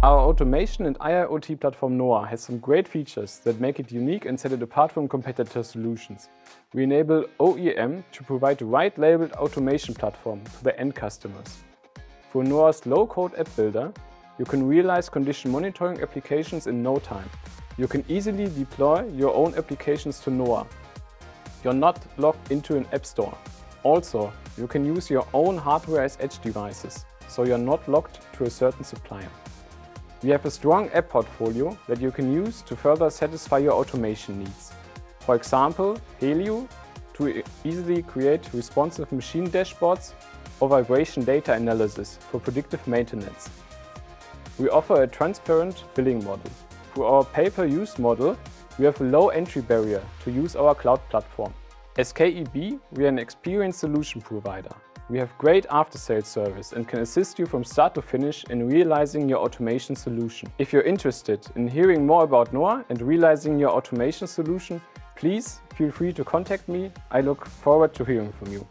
Our automation and IIoT platform NOA has some great features that make it unique and set it apart from competitor solutions. We enable OEM to provide a white-labeled automation platform to the end customers. For NOA's low-code app builder, you can realize condition monitoring applications in no time. You can easily deploy your own applications to NOA. You're not logged into an app store. Also, you can use your own hardware as edge devices, so you're not locked to a certain supplier. We have a strong app portfolio that you can use to further satisfy your automation needs. For example, Helio to easily create responsive machine dashboards or vibration data analysis for predictive maintenance. We offer a transparent billing model. Through our pay-per-use model, we have a low entry barrier to use our cloud platform. As KEB, we are an experienced solution provider. We have great after-sales service and can assist you from start to finish in realizing your automation solution. If you're interested in hearing more about NOA and realizing your automation solution, please feel free to contact me. I look forward to hearing from you.